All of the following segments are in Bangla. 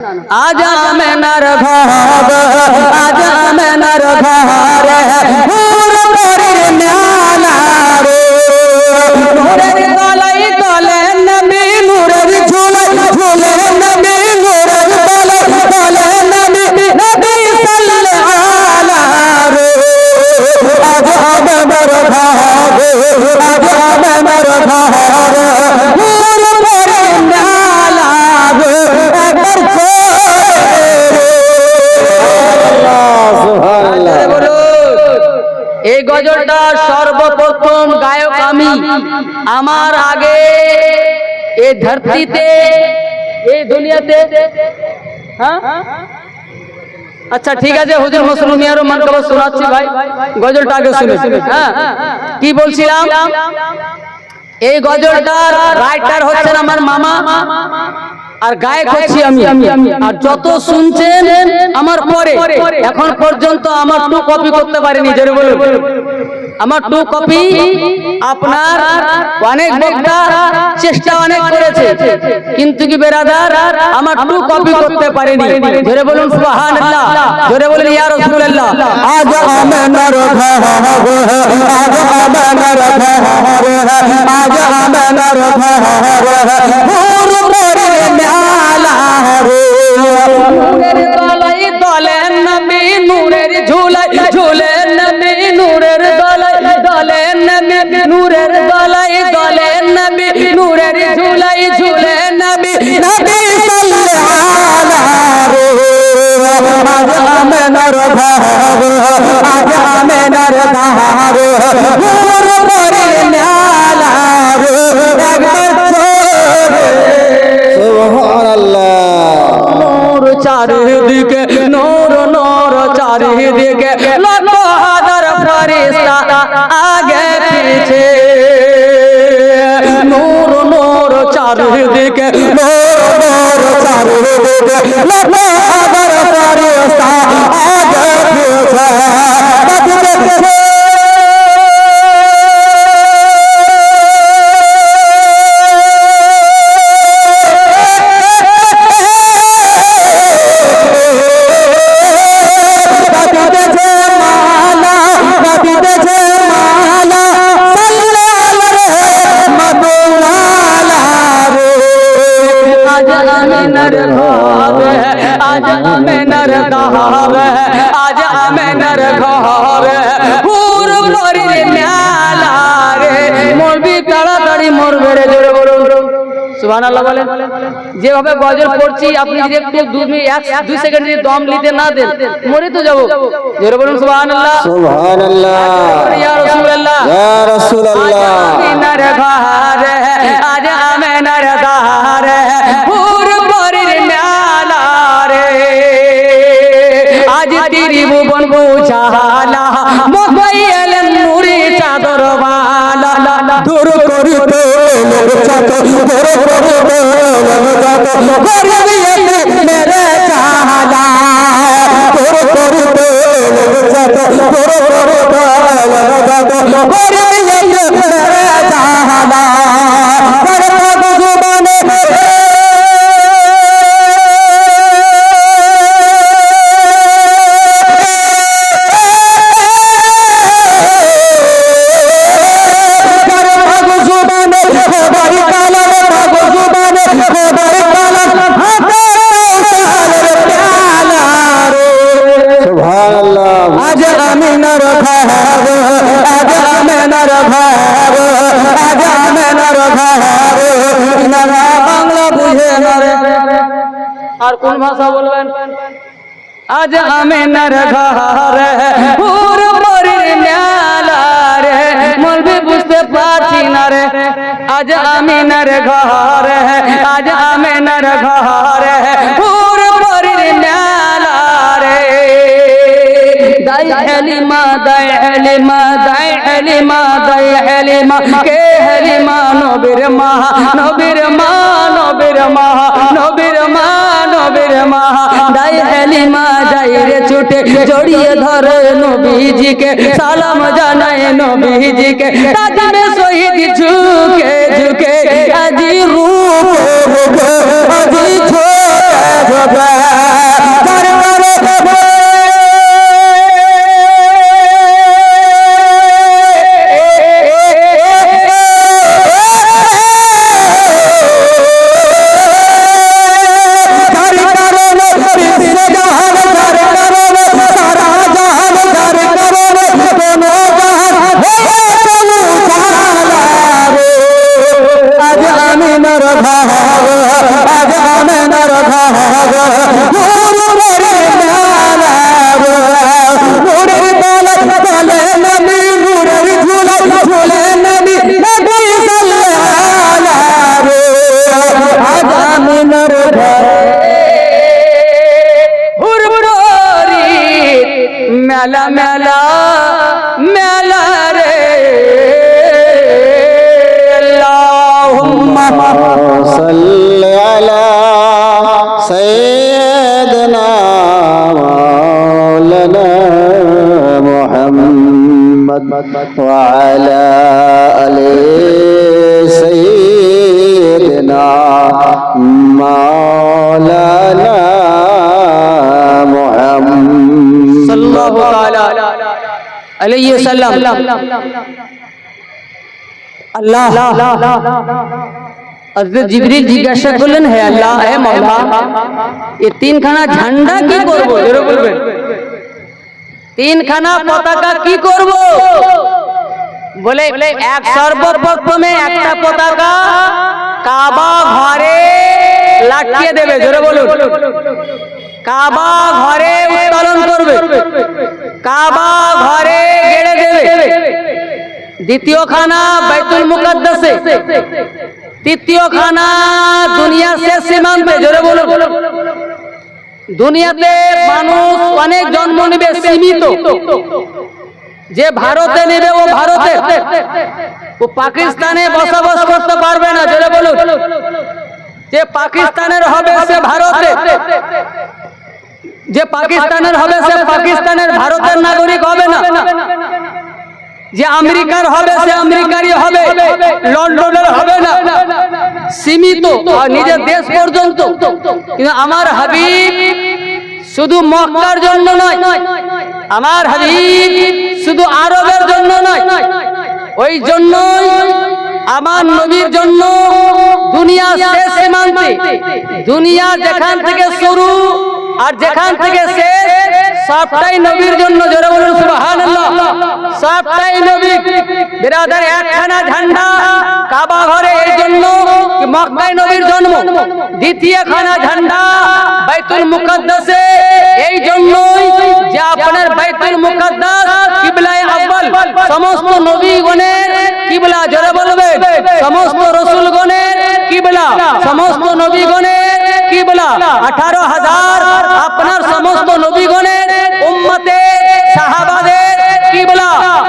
आज मैं नर भाव आज मैं नर भार पूर करे न्याला रे नूरे गलाई गले नबी नूरे झूले झूले नबी नूरे गले गले नबी नबी सल्लल्लाहु अलैहि रे आज मैं नर भाव आज मैं नर भार पूर करे न्याला रे এই গজলটা সর্বপ্রথম গায়ক আমি। আমার আগে এই ধরতিতে এই দুনিয়াতে আচ্ছা ঠিক আছে হুজুর মসরুর মিয়ারও মানকাবা শোনাচ্ছি ভাই, গজলটা আগে শুনে হ্যাঁ কি বলছিলাম। এই গজলটার রাইটার হচ্ছেন আমার মামা আর গায়ক হচ্ছি আমি। আর যত শুনছেন আমার পরে এখন পর্যন্ত আমার টু কপি করতে পারিনি, জোরে বলুন। আমার টু কপি আপনার অনেক বক্তা চেষ্টা অনেক করেছে, কিন্তু কি বেরাদার আমার টু কপি করতে পারিনি, জোরে বলুন সুবহানাল্লাহ, জোরে বলুন ইয়া রাসূলুল্লাহ। আজ আমি নর ভাব আজ আমি নর ভাব আজ আমি নর ভাব পুর করে ন্যালা রে নূরের গলাই গলে নবী নূরের ঝুলাই ঝুলে নবী নূরের গলাই গলে নবী নূরের গলাই গলে নবী নূরের ঝুলাই ঝুলে নবী নবী সাল্লাল্লাহু আলাইহি আজ আমি নর ভাব আজ আমি নর ভাব পুর করে ন্যালা রে নূর চারিদিকে নূর নূর চারিদিকে লাখো হাজার ফেরেশতা আগে পিছে নূর নূর চারিদিকে নূর নূর চারিদিকে লাখো হাজার ফেরেশতা আগে পিছে आज हमें नर दहाव आज हमें नर घाव पूर करे न्याला रे মরবি তাড়াতাড়ি মরবে রে, জোরে বলুন সুবহানাল্লাহ বলেন। যেভাবে গজল পড়ছি আপনি যদি একটু 2 সেকেন্ড যদি দম নিতে না দেন মরে তো যাব, জোরে বলুন সুবহানাল্লাহ সুবহানাল্লাহ ইয়া রাসূলুল্লাহ ইয়া রাসূলুল্লাহ নর ঘার আজ हमें नर दहाর पूर করে ন্যালা রে আজ তেরি ভুবন বুঝালা মোবাইল নুরি চাদর वाला দূর করিতে চাদর দূর করিতে চাদর গরিবিয়ে মেরে চালা দূর করিতে চাদর দূর করিতে চাদর গরিবিয়ে মেরে চালা आज আমি নর ভাব आज আমি নর ভাব आज আমি নর ভাব ইনারা বাংলা বুঝে না রে, আর কোন ভাষা বলবেন। আজ আমি নর ঘর পুর করে ন্যালা রে মলবি বুঝতে পারছি না রে আজ আমি নর ঘর আজ আমি নর ঘর পুর করে ন্যালা রে দাই হেলিমা দাই হেলিমা দাই হেলিমা দাই হেলিমা কে হেলিমা নবীর মা নবীর মা নবীর মা নবীর মা নবীর মা দাই হেলিমা যাই রে ছুটে জড়িয়ে ধরে নবীজিকে সালাম জানায় নবীজিকে তাজমে শহীদ ঝুঁকে ঝুঁকে আজি রূপ আজি ছোট মেলা মেলা মেলা রে আল্লাহুম্মা সাল্লি আলা সাইয়্যিদিনা মাওলানা মুহাম্মদ ওয়া আলা আলি সাইয়্যিদিনা মাওলানা সাল্লাল্লাহু তাআলা আলাইহি সাল্লাম আল্লাহ হযরত জিবরিল জিজ্ঞাসা করলেন, হে আল্লাহ, হে মাওলা, এই তিনখানা ঝান্ডা কি করব? জোরে বলবেন, তিনখানা পতাকা কি করব? বলে এক সর্বপ্রথমে একটা পতাকা কাবা ঘরে লাগিয়ে দেবে। জোরে বলুন, কাবা ঘরে উত্তোলন করবে, কাবা ঘরে গেড়ে দেবে। দ্বিতীয় খানা বাইতুল মুকাদ্দাসে, তৃতীয় খানা দুনিয়া শেষ সীমান্তে। জোরে বলুন, দুনিয়াতে মানুষ অনেক জন্ম নেবে, সীমিত। যে ভারতে নেবে ও ভারতে, ও পাকিস্তানে বসবাস করতে পারবে না। জোরে বলুন, যে পাকিস্তানের হবে সে ভারতে, যে পাকিস্তানের হবে সে পাকিস্তানের ভারতের নাগরিক হবে না। যে আমেরিকার হবে সে আমেরিকারই হবে, লন্ডনের হবে না। সীমিত নিজের দেশ পর্যন্ত। কিন্তু আমার হাবিব শুধু মক্কার জন্য নয়, আমার হাবিব শুধু আরবের জন্য নয়, ওই জন্যই আমার নবীর জন্য দুনিয়া শেষ সীমান্তে, দুনিয়া যেখান থেকে শুরু আর যেখান থেকে শেষ সবটাই নবীর জন্য। জোরে বলুন সুবহানাল্লাহ, সবটাই নবী। বিরাদার একখানা ঝান্ডা কাবা ঘরে এই জন্য কি মক্কায় নবীর জন্ম। দ্বিতীয় খানা ঝান্ডা বাইতুল মুকাদ্দাসে এই জন্যই যে আপনার বাইতুল মুকাদ্দাস কিবলায়ে আউয়াল, সমস্ত নবীগণের কিবলা। জোরে বলবেন, সমস্ত রাসূলগণের কিবলা, সমস্ত নবীগণের কিবলা। 18,000 আপনার সমস্ত নবীগণের উম্মতের সাহাবাদের কিবলা।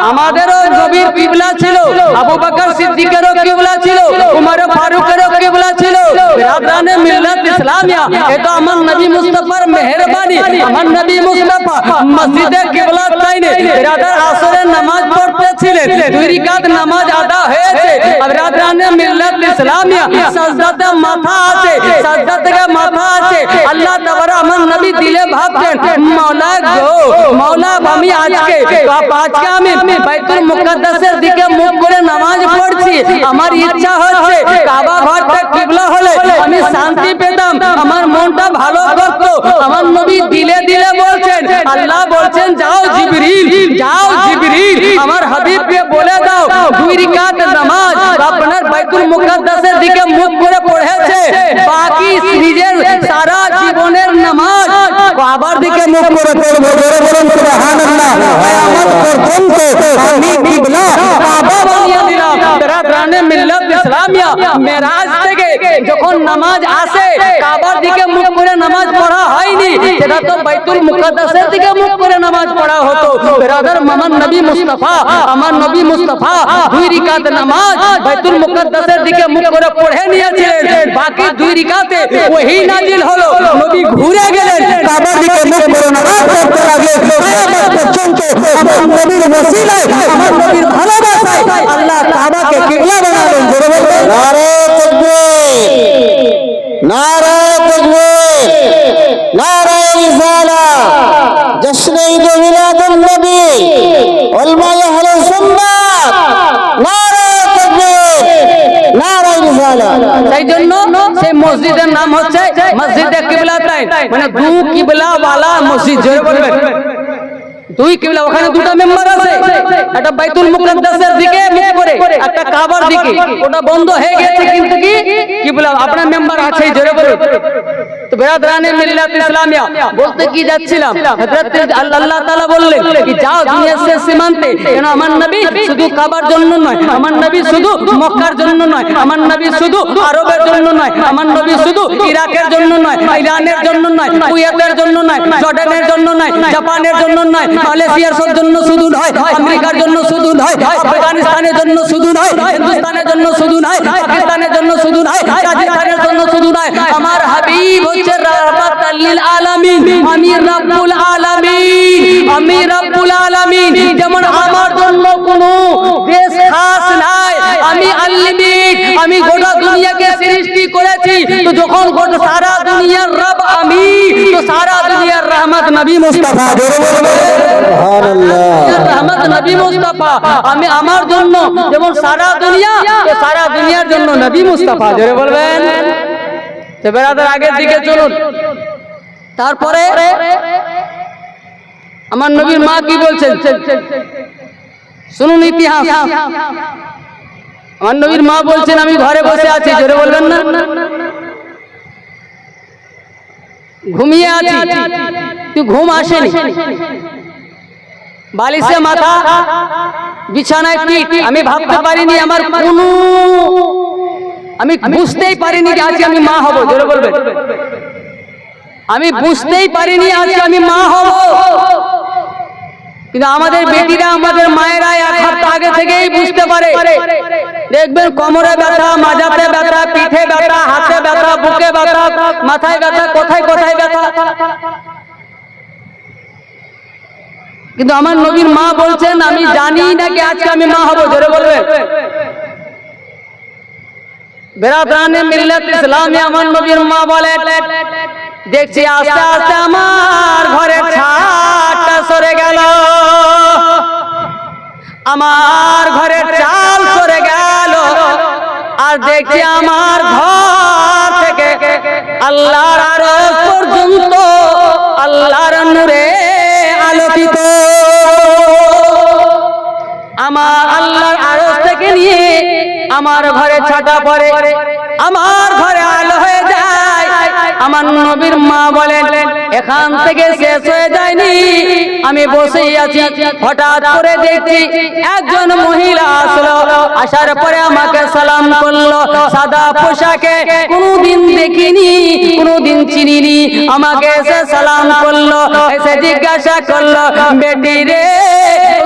আমাদেরও নবীর কিবলা ছিল, আবু বকর সিদ্দিকেরও কিবলা ছিল, উমর ফারুকেরও কিবলা ছিল। বিরাদরানে মিল্লাত ইসলামিয়া, এটা আমার নবী মুস্তাফার মেহেরবানি। আমার নবী মুস্তাফা মসজিদে কিবলা তাইনে বিরাদার আসরের নামাজ পড়তেছিলেন, 2 রাকাত নামাজ আদা হয়েছে। বিরাদরানে মিল্লাত ইসলামিয়া সাজদাতে মাথা আছে, সাজদা থেকে মাথা আছে। আল্লাহ তাআলা আমার নবী দিলে ভাবতেন, মাওলা গো, মাওলা আমি আজকে আমি বাইতুল মুকাদ্দাসের দিকে মুখ করে নামাজ পড়ছি। আমার ইচ্ছা হচ্ছে কাবা ঘরটা কিবলা হলে আমি শান্তি পেতাম, আমার মনটা ভালো করত। আমার নবী দিলে দিলে বলছেন, আল্লাহ বলছেন, যাও জিবরিল, যাও জিবরিল, আমার হাবিবকে বলে দাও 2 রাকাত নামাজ আপনার বাইতুল মুকাদ্দাসের দিকে মুখ করে পড়েছে, বাকি নিজের সারা জীবনের নামাজ কাবার দিকে মুখ করে পড়বে। জোরে বলুন সুবহানাল্লাহ। কিয়ামত পর্যন্ত আমি কিবলা কাবা বানিয়ে দিলাম। বিরাদরানে মিল্লাত ইসলামিয়া মেরাজ থেকে যখন নামাজ আসে কাবার দিকে মুখ করে নামাজ পড়া হয়নি, সেটা তো বাইতুল মুকাদ্দাসের দিকে মুখ করে নামাজ পড়া হতো। বিরাদার আমার নবী মুস্তাফা, আমার নবী মুস্তাফা 2 রাকাত নামাজ বাইতুল মুকাদ্দাসের দিকে মুখ করে পড়ে নিয়েছিলেন, বাকি 2 রাকাতে ওহী নাজিল হলো। নবী ঘুরে গেলেন, কাবার দিকে মুখ করে নামাজ পড়তে লাগলেন। কিয়ামত পর্যন্ত আমার নবীর ওসিলায়, আমার নবীর ভালোবাসায় আল্লাহ কাবাকে কিবলা বানালেন। জোরে বলুন নারে তাকবীর, নারে তাকবীর। رسالة جشن عيد ميلاد النبي علماء أهل السنة نعرة تكبير نعرة رسالة সেই জন্য সেই মসজিদের নাম হচ্ছে মসজিদে কিবলাতাইন, মানে দু কিবলা ওয়ালা মসজিদ। জোরে বলবেন, দুই কিবলা। ওখানে দুটো মেম্বার আছে, একটা বাইতুল মুকাদ্দাসের দিকে মুখ করে, একটা কাবার দিকে। ওটা বন্ধ হয়ে গেছে, কিন্তু কি কিবলা আপনার মেম্বার আছে। জোরে বলুন। তো বেরাদরানে মিল্লাত ইসলামিয়া বলতে কি যাচ্ছিলাম, হযরত আল্লাহ তাআলা বললেন কি যাও দুনিয়ার শেষ সীমান্তে, কেন আমার নবী শুধু কাবার জন্য নয়, আমার নবী শুধু মক্কার জন্য নয়, আমার নবী শুধু আরবের জন্য নয়, আমার নবী শুধু ইরাকের জন্য নয়, ইরানের জন্য নয়, কুয়েতের জন্য নয়, জর্ডানের জন্য নয়, জাপানের জন্য নয়, মালয়েশিয়ার জন্য শুধু নয়, আমেরিকার জন্য শুধু নয়, আফগানিস্তানের জন্য শুধু নয়, হিন্দুস্তানের জন্য শুধু নয়, পাকিস্তানের জন্য শুধু নয়, রাজস্থানের জন্য শুধু নয়, আমার হাবিব হচ্ছে রাহমাতাল লিল আলামিন। আমি রব্বুল আলামিন, আমি রব্বুল আলামিন। যেমন আমার জন্য কোনো দেশ খাস নাই, আমি আনলিমিটেড, আমি গোটা দুনিয়াকে সৃষ্টি করেছি। তো যখন গোটা সারা দুনিয়ার রব আমি, তো সারা দুনিয়ার রহমত নবী মুস্তাফা। সুবহানাল্লাহ রহমত নবী মুস্তাফা। আমি আমার জন্য যেমন সারা দুনিয়া, তো সারা দুনিয়ার জন্য নবী মুস্তাফা। জোরে বলবেন। তো বেরাদার আগের দিকে চলুন। তারপরে আমার নবীর মা কি বলছেন শুনুন ইতিহাস। আমার নবীর মা বলছেন আমি ঘরে বসে আছি। জোরে বলবেন না। ঘুমিয়ে আছি, তুই ঘুম আসেনি, বালিশে মাথা, বিছানায় পিঠ। আমি ভাবতে পারিনি আমার কোনো, আমি বুঝতেই পারিনি যে আজকে আমি মা হব। জোরে বলবেন। আমি বুঝতেই পারিনি আজকে আমি মা হব। কিন্তু আমাদের বেটিরা, আমাদের মায়েরা এক সপ্তাহ আগে থেকেই বুঝতে পারে। দেখবেন কোমরে ব্যথা, মাজাতে ব্যথা, পিঠে ব্যথা, হাতে ব্যথা, বুকে ব্যথা, মাথায় ব্যথা, কোথায় কোথায় ব্যথা। কিন্তু আমার নবীর মা বলছেন আমি জানি নাকি আজকে আমি মা হব। জোরে বলবেন। বেরাদরানে মিল্লাত ইসলামিয়া আমার নবীর মা বলেন দেখছি আস্তে আস্তে আমার ঘরের ছাদটা সরে গেল, আমার ঘরের চাল সরে গেল, আর দেখছি আমার ঘর থেকে আল্লাহর আরশ পর্যন্ত আল্লাহর নূরে আলোকিত। আমার আল্লাহর আরশ থেকে নিয়ে আমার ঘরে ছাটা পড়ে, আমার ঘরে আলো হয়ে যায়। আমার নবীর মা বলেন এখান থেকে শেষ হয়ে যায়নি, আমি বসেই আছি, হঠাৎ করে দেখছি একজন মহিলা আসলো। আসার পরে আমাকে সালাম করলো, সাদা পোশাকে, কোনোদিন দেখিনি, কোনোদিন চিনিনি। আমাকে এসে সালাম করলো, এসে জিজ্ঞাসা করলো বেটি রে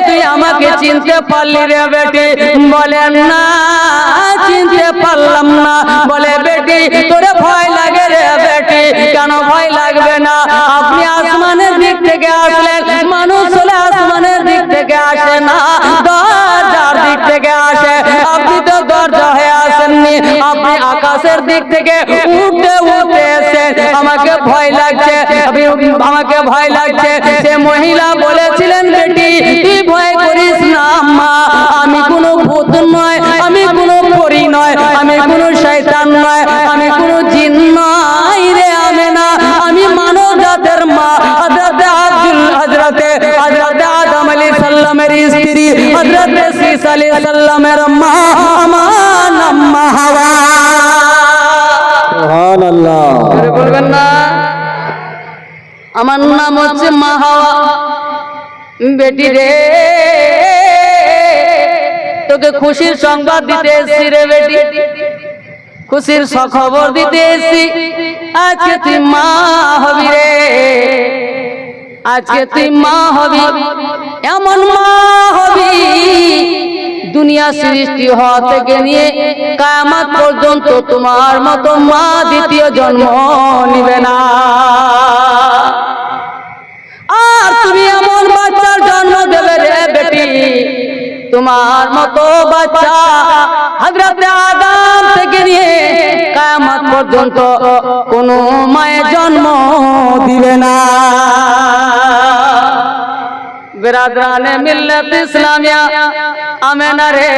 তুই আমাকে চিনতে পারলি রে বেটি? বলেন না চিনতে পারলাম না। বলে বেটি তোরে ভয় লাগে রে বেটি? কেন ভয় লাগবে না, আপনি আসমানের দিক থেকে আসলেন, মানুষ হলে আসমানের দিক থেকে আসে না, দরজার দিক থেকে আসে। আপনি তো দরজা হয়ে আসেননি, আপনি আকাশের দিক থেকে উঠতে উঠতে এসেছেন। আমাকে ভয় লাগছে, আমাকে ভয় লাগছে। সে মহিলা বলেছিলেন বেটি তুই ভয় করিস না আম্মা, আমি কোনো ভূত নয়, আমি কোনো পরী নয়, আমি কোনো শয়তান নয়, আমি কোনো জিন নয় রে আমেনা, আমি মানব জাতের মা। হযরতে আদম আলাইহিস সালামের স্ত্রী, হযরতে ঈসা আলাইহিস সালামের মা, আমার নাম মা হাওয়া। সুবহানাল্লাহ বলবেন না আমার নাম হচ্ছে মা হাওয়া। বেটি রে তোকে খুশির সংবাদ দিতে এসেছি রে বেটি, খুশির খবর দিতে এসেছি। আজকে তুই মা হবি রে, আজকে তুই মা হবি, এমন মা হবি দুনিয়া সৃষ্টি হওয়া থেকে নিয়ে কিয়ামত পর্যন্ত তোমার মতো মা দ্বিতীয় জন্ম নিবে না। আর তুমি এমন বাচ্চার জন্ম দেবে রে বেটি, তোমার মতো বাচ্চা হযরতে আদম থেকে নিয়ে কিয়ামত পর্যন্ত কোনো মায়ের জন্ম দিবে না। বিরাদরানে মিল্লাত ইসলামিয়া আমেনা রে,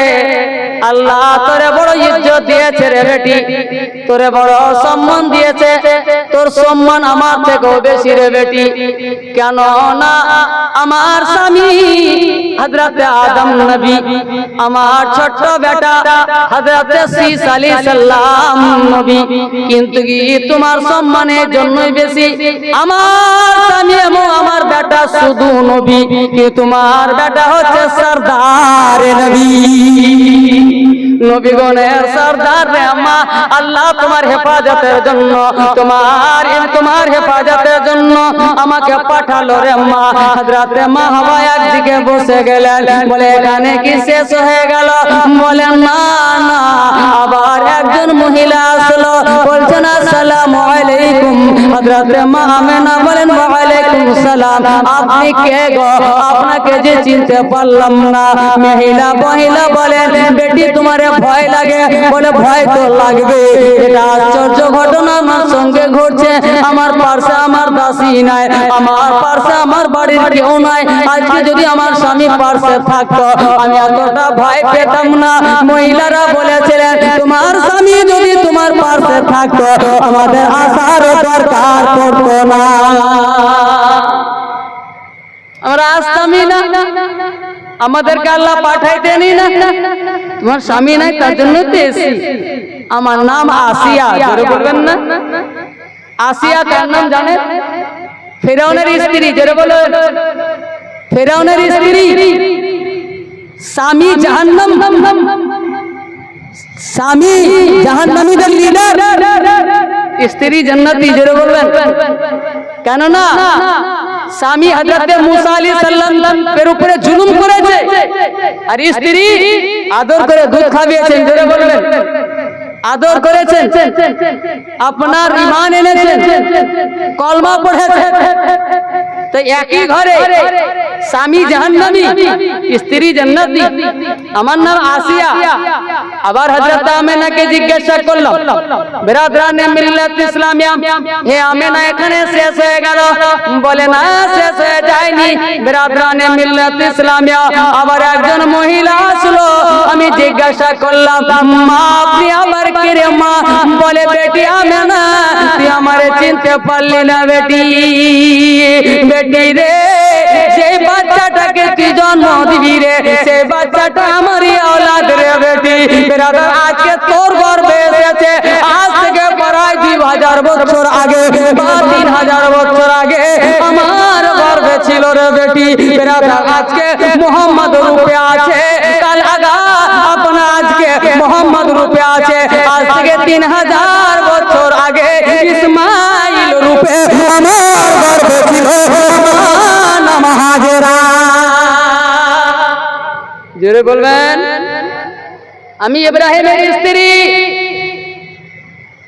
আল্লাহ তোরে বড় ইজ্জত দিয়েছে রে বেটি, তোরে বড় সম্মান দিয়েছে, তোর সম্মান আমার থেকেও বেশি রে বেটি। কেন না আমার স্বামী হযরত আদম নবী, আমার ছোট্ট বেটা হযরত ঈসা আলাইহিস সালাম নবী, কিন্তু কি তোমার সম্মানের জন্যই বেশি। আমার স্বামী এবং আমার বেটা শুধু নবী, কি তোমার বেটা হচ্ছে সরদার নবী, নবীগণের সরদার রে আম্মা। আল্লাহ তোমার হেফাজতের জন্য, তোমার হেফাজতের জন্য আমাকে পাঠালো রে আম্মা। হযরত মা হাওয়া একদিকে বসে গেলেন, বলে এখানে কি শেষ হয়ে গেল? বলেন না না, আবার একজন মহিলা আসলো, বলছেন আসসালামু আলাইকুম। হযরত মা আমেনা বলেন ওয়া আলাইকুম সালাম। আপনি কে গো? আপনাকে যে চিনতে পারলাম না। মহিলা বলেন বেটি তোমারে ভয় লাগে? বলে ভয় তো লাগবে, এটা আশ্চর্য ঘটনা আমার সঙ্গে ঘটছে। আমার পাশে আমার দাসী নাই, আমার পাশে আমার বাড়ির কেউ নাই। আজকে যদি আমার স্বামী পাশে থাকতো আমি এতটা ভয় পেতাম না। মহিলারা বলেছিলেন তোমার স্বামী যদি তোমার পাশে থাকতো আমাদের আসার দরকার পড়তো না, আমরা আসতামই না, আমাদেরকে আল্লাহ পাঠাইতেনি না। তোমার স্বামী নাই তার জন্য তো এসেছি। আমার নাম আসিয়া, জোরে বলবেন না। আসিয়া কার নাম জানেন? ফেরাউনের স্ত্রী, জোরে বলুন। ফেরাউনের স্ত্রী, স্বামী জাহান্নাম, স্বামী জাহান্নামীদের লিডার, স্ত্রী জান্নাতি, জোরে বলবেন। কেন না স্বামী হযরত মুসা আলাইহিস সালাম এর উপরে জুলুম করেছে, আর স্ত্রী আদর করে দুধ খাইয়েছেন, জোরে বলবেন। আদর করেছেন, আপনার ঈমান এনেছেন, কলমা পড়েছেন। তো একই ঘরে স্বামী জাহান্নামী, স্ত্রী জান্নাতি। আমার নাম আসিয়া। আবার হযরত আমেনাকে জিজ্ঞাসা করলাম, বিরাদরানে মিল্লাত ইসলামিয়া, হে আমেনা এখানে শেষ হয়ে গেল? বলে না, শেষ হয়ে যায়নি। বিরাদরানে মিল্লাত ইসলামিয়া আবার একজন মহিলা আসলো, আমি জিজ্ঞাসা করলাম মা আপনি আবার কে রে মা? বলে বেটি আমেনা, তুই আমারে চিনতে পারলি না বেটি? বেটি রে, সেই বাচ্চাটাকে তুই জন্ম দিবি রে, সেই বাচ্চাটা আমারই औलाद রে বেটি। বিরাদর আজকে তোর গর্ভে এসেছে, আজ থেকে প্রায় 2000 বছর আগে বা 3000 বছর আগে আমার গর্ভে ছিল রে বেটি। বিরাদর আজকে মোহাম্মদ রূপে আছে, কাল আগা আপনা আজকে মোহাম্মদ রূপে আছে। আজ থেকে 3000 বছর আগে ইসমাইল রূপে আমার গর্ভে ছিল নাম হাজেরা। জোরে বলবেন। আমি ইব্রাহিমের স্ত্রী,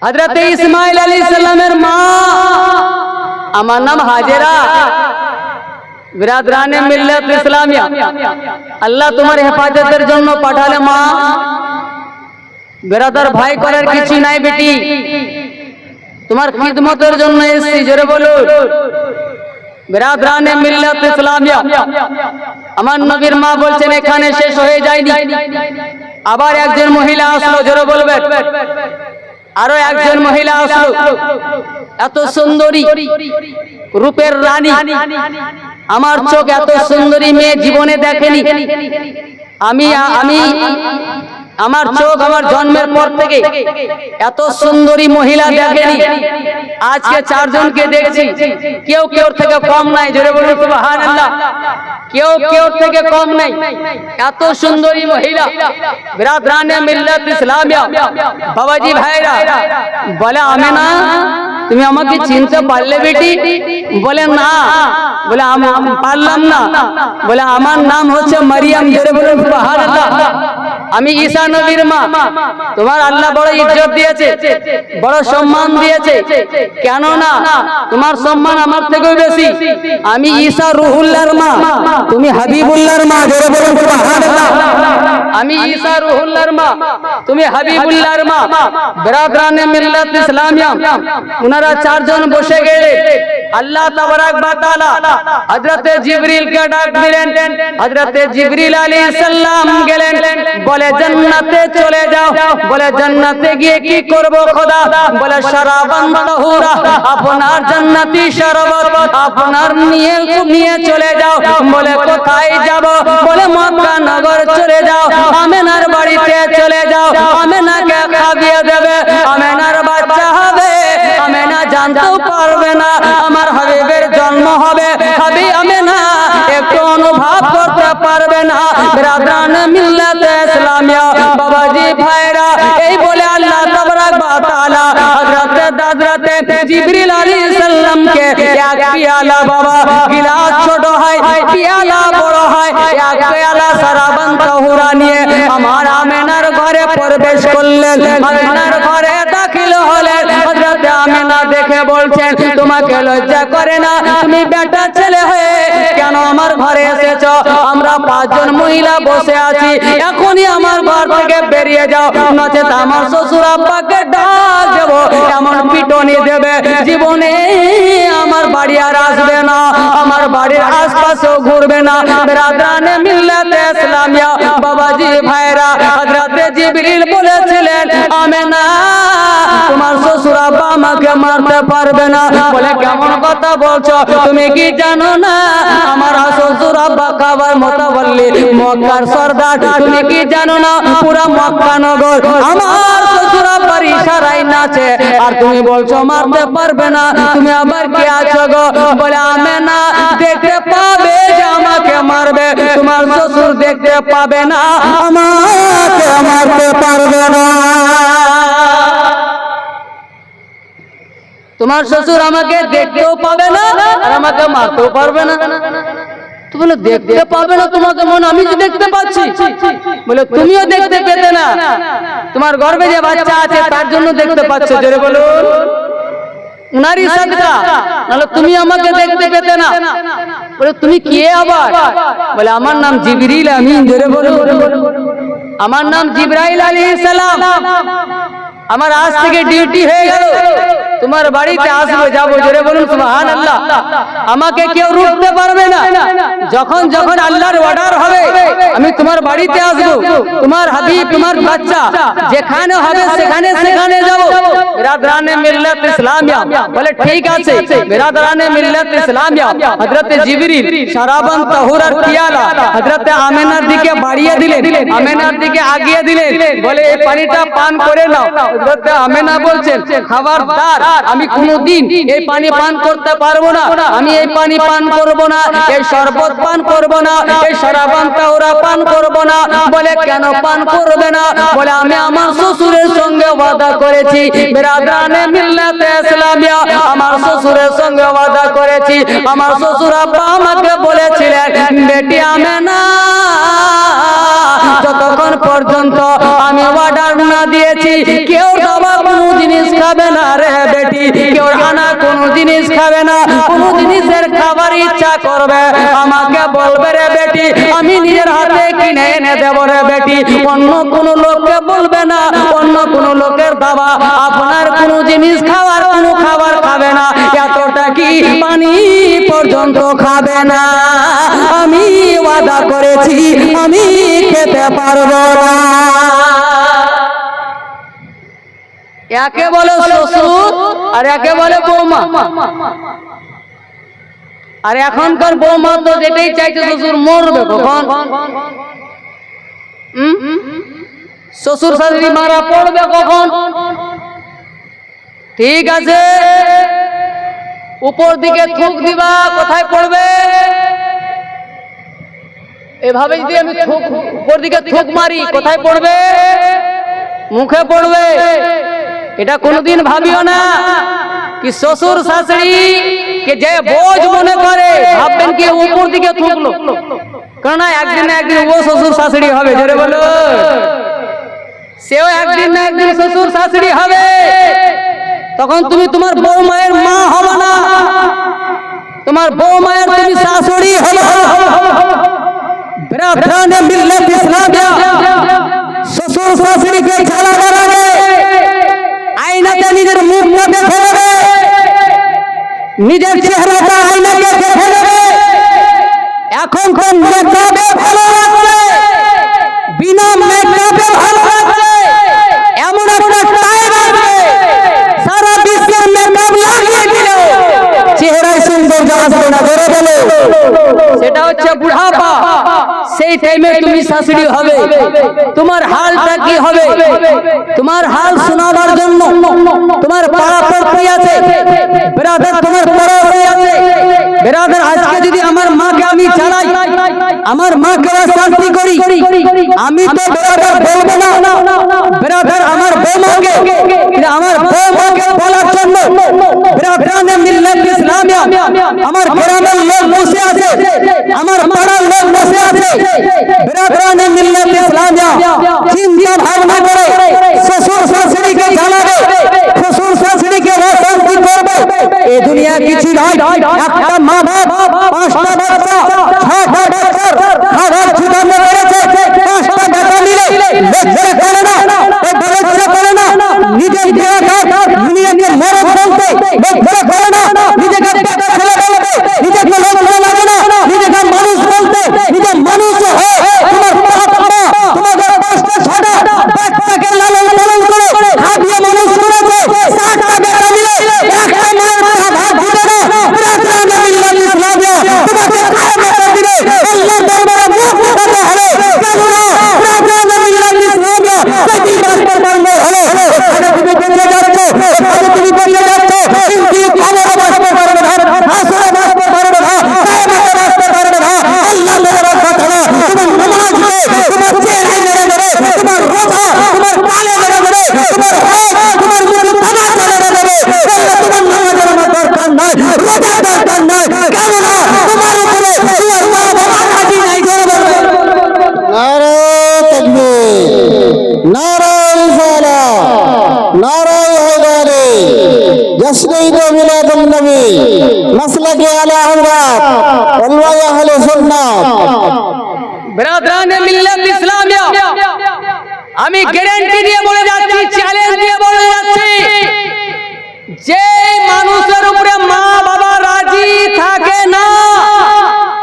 হযরত ইসমাইল আলাইহিস সালামের মা, আমার নাম হাজেরা। বিরাদরানে মিল্লাত ইসলামিয়া, আল্লাহ তোমার হেফাজতের জন্য পাঠালে মা। বিরাদর ভাই করার কিছু নাই বেটি, তোমার খিদমতের জন্য এসেছি, জোরে বলুন। বিরাদরানে মিল্লাত ইসলামিয়া, আমার নবীর মা বলছেন এখানে শেষ হয়ে যায়নি। আবার একজন মহিলা আসলো, জোরে বলবেন। আরো একজন মহিলা আসলো, এত সুন্দরী, রূপের রানী। আমার চোখ এত সুন্দরী মেয়ে জীবনে দেখেনি। আমি আমার চোখ আমার জন্মের পর থেকে এত সুন্দরী মহিলা দেখেনি। আজকে 4 জনকে দেখছি, কেউ কেউ থেকে কম নাই, জোরে বলুন সুবহানাল্লাহ। কেউ কেউ থেকে কম নাই, এত সুন্দরী মহিলা। বিরাদরানে মিল্লাত ইসলামিয়া, বাবাজি ভাইরা, বলে আমেনা তুমি আমাকে চিনতে পারলে বেটি? বলে না। বলে আমি পারলাম না। বলে আমার নাম হচ্ছে মারিয়াম, জোরে বলুন সুবহানাল্লাহ। আমি ঈসা নবীর মা। তোমার আল্লাহ বড় ইজ্জত দিয়েছে, বড় সম্মান দিয়েছে, কেন না তোমার সম্মান আমার থেকেও বেশি। আমি ঈসা রুহুল্লাহর মা, তুমি হাবিবুল্লাহর মা। জোরে বলুন সুবহানাল্লাহ। আমি ঈসা রুহুল্লাহর মা, তুমি হাবিবুল্লাহর মা। বিরাদরানে মিল্লাত ইসলামিয়া উনারা চারজন বসে গেলে আল্লাহ তাবারাক ওয়া তাআলা হযরতে জিবরিলকে ডাক দিলেন। হযরতে জিবরিল আলাইহিস সালাম গেলেন, বলে জান্নাতে চলে যাও। বলে জান্নাতে গিয়ে কি করব খোদা? বলে শারাবান তাহুরা, আপনার জান্নাতি শরবত আপনার নিয়ে চলে যাও। বলে কোথায় যাব? বলে মক্কা নগর চলে যাও, আমেনার বাড়িতে চলে যাও, আমেনাকে খাইয়ে দেবে, আমেনার বাচ্চা হবে, আমেনা জানতেও পারবে না আমার হাবিবের জন্ম হবে। হাবি আমেনা একটু অনুভব করতে পারবে না। বিরাদরানে মিল্লাত ইসলামিয়া বাবাজি ভাইরা, এই বলে আল্লাহ তাবারাক ওয়া তাআলা হযরতে জিবরিল আলাইহিস সালামকে এক পিয়ালা, বাবা গিলাস ছোট হয়, পিয়ালা বড় হয়, এক পিয়ালা শারাবান তাহুরা নিয়ে আমার আমেনার ঘরে প্রবেশ করলেন। আমেনার ঘরে দাখিল হলেন। হযরতে আমেনা দেখে বলছেন, তোমাকে লজ্জা করে না? তুমি বেটা ছেলে হয়ে কেন আমার ঘরে এসেছো? আমরা পাঁচজন মহিলা বসে আছি, এখনই আমার ঘর থেকে বেরিয়ে যাও, নচেত আমার শ্বশুর আব্বাকে ডাক দেব, এমন পিটনি দেবে, জীবনে আমার বাড়ি আর আসবে না, আমার বাড়ির আশপাশেও ঘুরবে না। বিরাদরানে মিল্লাত ইসলামিয়া বাবাজি ভাইরা, হযরতে জিবরিল বলেছিলেন, আমেনা তোমার শ্বশুর আব্বা আমাকে মারতে পারবে না। বলে কেমন কথা বলছো? তুমি কি জানো না আমার শ্বশুর আব্বা কাবার মুতাওয়াল্লি, মক্কার সরদার? তুমি কি জানো না পুরা মক্কা নগর আমার শ্বশুর আব্বার ইশারায় নাচে, আর তুমি বলছো মারতে পারবে না? তুমি আবার কি আছো গো? বলে আমেনা দেখতে পাবে যে আমাকে মারবে, তোমার শ্বশুর দেখতে পাবে না, আমাকে মারতে পারবে না। তোমার শ্বশুর আমাকে দেখতেও পাবে না আর আমাকে মারতেও পারবে না। তো বলে দেখতে পাবে না তোমাকে, মনে আমি যে দেখতে পাচ্ছি। বলে তুমিও দেখতে পেতে না, তোমার গর্ভে যে বাচ্চা আছে তার জন্য দেখতে পাচ্ছ। জোরে বলো উনারই সাদকা, নাহলে তুমি আমাকে দেখতে পেতে না। বলে তুমি কে আবার? বলে আমার নাম জিবরিল আমিন। জোরে বলো আমার নাম জিবরাইল আলাইহিস সালাম। আমার আজ থেকে ডিউটি হয়ে গেল, তোমার বাড়িতে আসবো যাবো। জোরে বলুন সুবহানাল্লাহ। আমাকে কেউ রুখতে পারবে না। যখন যখন আল্লাহর অর্ডার হবে আমি তোমার বাড়িতে আসবো, তোমার হাবিব তোমার বাচ্চা যেখানে হবে সেখানে সেখানে যাব। বিরাদরানে মিল্লাত ইসলামিয়া বলে ঠিক আছে। বিরাদরানে মিল্লাত ইসলামিয়া হযরতে জিবরিল শারাবান তাহুরার পিয়ালা হযরতে আমেনার দিকে বাড়িয়ে দিলেন, আমেনার দিকে আগিয়ে দিলেন। বলে এই পানিটা পান করে নাও। হযরতে আমেনা বলছেন, খবরদার, আমি কোনদিন এই পানি পান করতে পারবো না, আমি এই পানি পান করব না, এই শরবত পান করব না, এই শারাবান তাহুরা পান করব না। বলে কেন পান করবে না? বলে আমি আমার শ্বশুরের সঙ্গে ওয়াদা করেছি। বিরাদরানে মিল্লাত ইসলামিয়া আমার শ্বশুরের সঙ্গে ওয়াদা করেছি। আমার শ্বশুর আব্বা আমাকে বলেছিলেন, বেটি আমেনা যতক্ষণ পর্যন্ত আমি অর্ডার না দিয়েছি কেউ দাবা কোনো জিনিস খাবে না রে বেটি, কেউ আনা কোনো জিনিস খাবে না। কোনো জিনিসের খাবার ইচ্ছা করবে আমাকে বলবে রে বেটি, আমি নিজের হাতে কিনে এনে দেব রে বেটি। অন্য কোনো লোককে বলবে না, অন্য কোনো লোকের দাবা আপনার কোনো জিনিস খাওয়ার কোনো খাবার খাবে না, এতটা কি পানি পর্যন্ত খাবে না। আমি ওয়াদা করেছি আমি খেতে পারবো না। একে বলে শ্বশুর আর একে বলে বৌমা। আর এখনকার বৌমা তো যেটাই চাইছে শ্বশুর মরবে কখন, শ্বশুর শাশুড়ি মারা পড়বে কখন। ঠিক আছে, উপর দিকে থুক দিবা, কোথায় পড়বে? এভাবে যদি আমি উপর দিকে থুক মারি কোথায় পড়বে? মুখে পড়বে। এটা কোনোদিন ভাবিও না কি শ্বশুর শাশুড়ি কে যে বোঝ মনে করে ভাববেন কি উপর দিকে থুকলো, কারণ একদিন না একদিন ও শ্বশুর শাশুড়ি হবে। জোরে বলো সেও একদিন না একদিন শ্বশুর শাশুড়ি হবে, তখন তুমি তোমার বউ মায়ের মা হবে না, তোমার বউ মায়ের তুমি শাশুড়ি হবে। বিরাদরানে মিল্লাত ইসলামিয়া, শ্বশুর শাশুড়িকে ঝালা মারাবে, আয়নাতে নিজের মুখটা দেখে নেবে, নিজের চেহারাটা আয়নাতে দেখে নেবে। এখন কোন মেকআপে ভালো লাগছে, বিনা মেকআপে ভালো লাগছে, এমন একটা টাইম আসবে সারা বিশ্বের মেকআপ লাগিয়ে দিল, চেহারায় সৌন্দর্য আসবে না, ধরে বলো সেটা হচ্ছে বুড়াপা। সেই টাইমে তুমি শাশুড়ি হবে, তোমার হালটা কি হবে? তোমার হাল শোনাবার জন্য তোমার পাড়া পড়তে আছে, ব্রাদার তোমার পড়াতে আছে। ব্রাদার আজকে যদি আমার মাকে আমি চালাই, আমার মাকে শান্তি করি, আমি তো ব্রাদার বলবো না, ব্রাদার আমার বৌমাকে, আমার বৌমাকে বলার জন্য ব্রাদারানে মিল্লাত ইসলামিয়া আমার গ্রামের লোক বসে আছে, আমার পাড়ার লোক বসে আছে। ব্রাদারানে মিল্লাত ইসলামিয়া চিন্তা ভাবনা করে শ্বশুর শাশুড়িকে জানাবে, শ্বশুর শাশুড়িকে শান্তি করবে। এই দুনিয়া কিছু নয়, একটা মা বাপ 5টা বাচ্চা 6টা বাচ্চার খাবার জোগাড় করেছে, 5টা টাকা নিলে লজ্জা করে না, লজ্জা করে না, নিজের দুনিয়াকে মরদ বলতে লজ্জা করে না, নিজেকে টাকা ছেলে বলতে নিজেকে লজ্জা লাগে না, নিজেকে মানুষ বলতে নিজের মানুষ হয়। তোমার বাপ মা তোমাদের 5টা 6টা বাচ্চাকে লালন পালন করে খাটিয়ে মানুষ করেছে, 60 টাকা নিলে একটা মায়ের ভাত দিবে না। ব্রাদারানে মিল্লাত ইসলামিয়া তোমাকে কায়ামতের দিনে আল্লাহর দরবারে মুখ দেখাতে হবে। কেননা ব্রাদারানে মিল্লাত ইসলামিয়া প্রতি রাস্তার হলো এখানে তুমি বেঁচে যাচ্ছ, এখানে তুমি বেঁচে যাচ্ছ, কিন্তু কবরে বাঁচতে পারবে না, হাসরে বাঁচতে পারবে না, কায়ামতে বাঁচতে পারবে না। আল্লাহ বড় কথা না, তোমার নামাজকে তোমার চেহারায় মেরে দেবে, তোমার রোজা তোমার গালে মেরে দেবে, তোমার হজ তোমার মুখে তামা চলে দেবে। বললে তোমার নামাজের আমার দরকার নাই, রোজার দরকার নাই, কেননা তোমার উপরে তোমার মা বাবা রাজি নাই। করে বলবে নারে তাকবীর, নারে রিসালাত, নারে হায়দারি, জশ্ন ঈদ মিলাদুন নবী, মাসলাকে আলা হযরত ওলামায়ে আহলে সুন্নাত। ব্রাদারানে মিল্লাত ইসলামিয়া আমি গ্যারান্টি দিয়ে বলে যাচ্ছি, চ্যালেঞ্জ দিয়ে বলে যাচ্ছি, যে মানুষের উপরে মা বাবা রাজি থাকে না,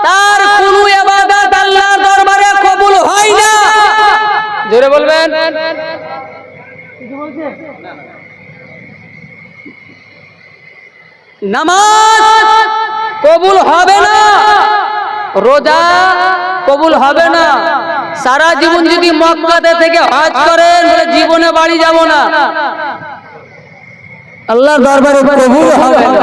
তার কোনো ইবাদত আল্লাহর দরবারে কবুল হয় না। জোরে বলবেন। নামাজ কবুল হবে না, রোজা কবুল হবে না। সারা জীবন যদি মক্কাতে থেকে হজ করেন, বলে জীবনে বাড়ি যাব না, আল্লাহর দরবারে কবুল হবে না।